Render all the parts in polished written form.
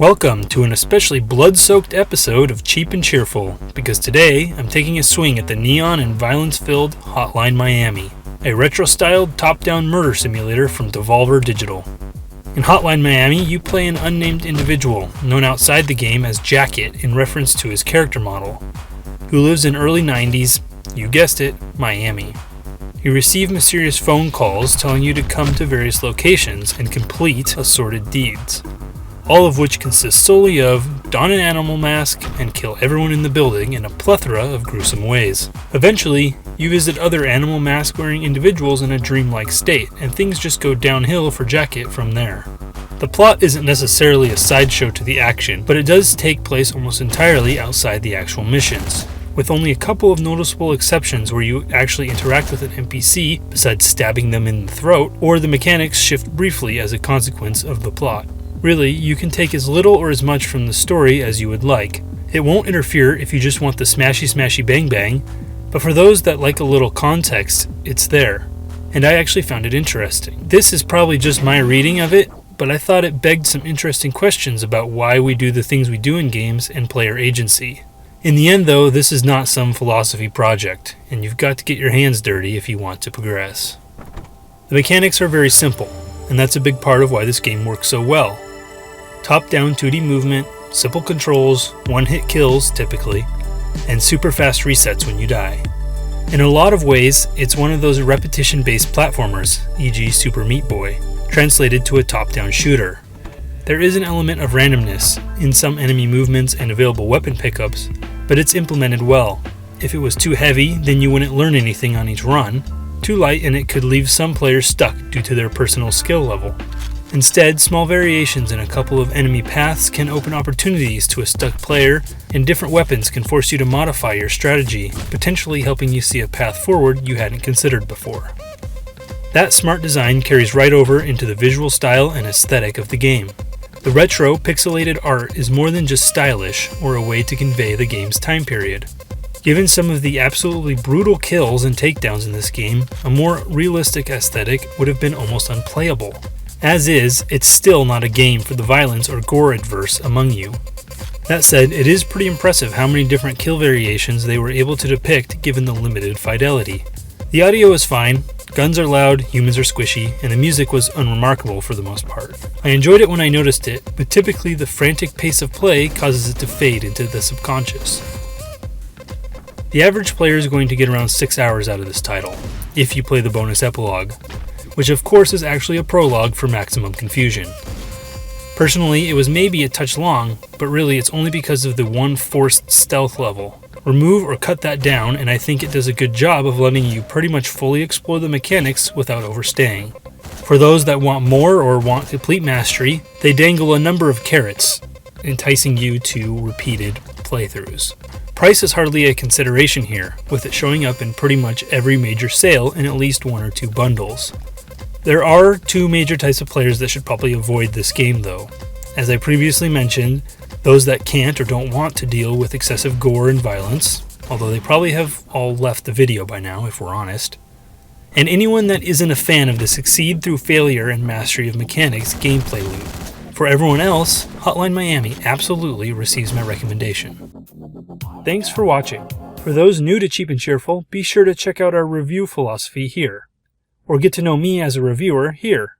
Welcome to an especially blood-soaked episode of Cheap and Cheerful, because today I'm taking a swing at the neon and violence-filled Hotline Miami, a retro-styled top-down murder simulator from Devolver Digital. In Hotline Miami, you play an unnamed individual, known outside the game as Jacket in reference to his character model, who lives in early 90s, you guessed it, Miami. You receive mysterious phone calls telling you to come to various locations and complete assorted deeds, all of which consist solely of don an animal mask and kill everyone in the building in a plethora of gruesome ways. Eventually, you visit other animal mask wearing individuals in a dreamlike state, and things just go downhill for Jacket from there. The plot isn't necessarily a sideshow to the action, but it does take place almost entirely outside the actual missions, with only a couple of noticeable exceptions where you actually interact with an NPC besides stabbing them in the throat, or the mechanics shift briefly as a consequence of the plot. Really, you can take as little or as much from the story as you would like. It won't interfere if you just want the smashy bang bang, but for those that like a little context, it's there. And I actually found it interesting. This is probably just my reading of it, but I thought it begged some interesting questions about why we do the things we do in games and player agency. In the end though, this is not some philosophy project, and you've got to get your hands dirty if you want to progress. The mechanics are very simple, and that's a big part of why this game works so well. Top-down 2D movement, simple controls, one-hit kills typically, and super fast resets when you die. In a lot of ways, it's one of those repetition-based platformers, e.g. Super Meat Boy, translated to a top-down shooter. There is an element of randomness in some enemy movements and available weapon pickups, but it's implemented well. If it was too heavy, then you wouldn't learn anything on each run. Too light and it could leave some players stuck due to their personal skill level. Instead, small variations in a couple of enemy paths can open opportunities to a stuck player, and different weapons can force you to modify your strategy, potentially helping you see a path forward you hadn't considered before. That smart design carries right over into the visual style and aesthetic of the game. The retro, pixelated art is more than just stylish or a way to convey the game's time period. Given some of the absolutely brutal kills and takedowns in this game, a more realistic aesthetic would have been almost unplayable. As is, it's still not a game for the violence or gore adverse among you. That said, it is pretty impressive how many different kill variations they were able to depict given the limited fidelity. The audio is fine, guns are loud, humans are squishy, and the music was unremarkable for the most part. I enjoyed it when I noticed it, but typically the frantic pace of play causes it to fade into the subconscious. The average player is going to get around 6 hours out of this title, if you play the bonus epilogue, which of course is actually a prologue for maximum confusion. Personally, it was maybe a touch long, but really it's only because of the one forced stealth level. Remove or cut that down, and I think it does a good job of letting you pretty much fully explore the mechanics without overstaying. For those that want more or want complete mastery, they dangle a number of carrots, enticing you to repeated playthroughs. Price is hardly a consideration here, with it showing up in pretty much every major sale in at least one or two bundles. There are two major types of players that should probably avoid this game though. As I previously mentioned, those that can't or don't want to deal with excessive gore and violence, although they probably have all left the video by now if we're honest, and anyone that isn't a fan of the succeed through failure and mastery of mechanics gameplay loop. For everyone else, Hotline Miami absolutely receives my recommendation. Thanks for watching. For those new to Cheap and Cheerful, be sure to check out our review philosophy here, or get to know me as a reviewer here.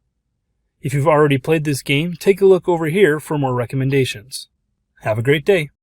If you've already played this game, take a look over here for more recommendations. Have a great day.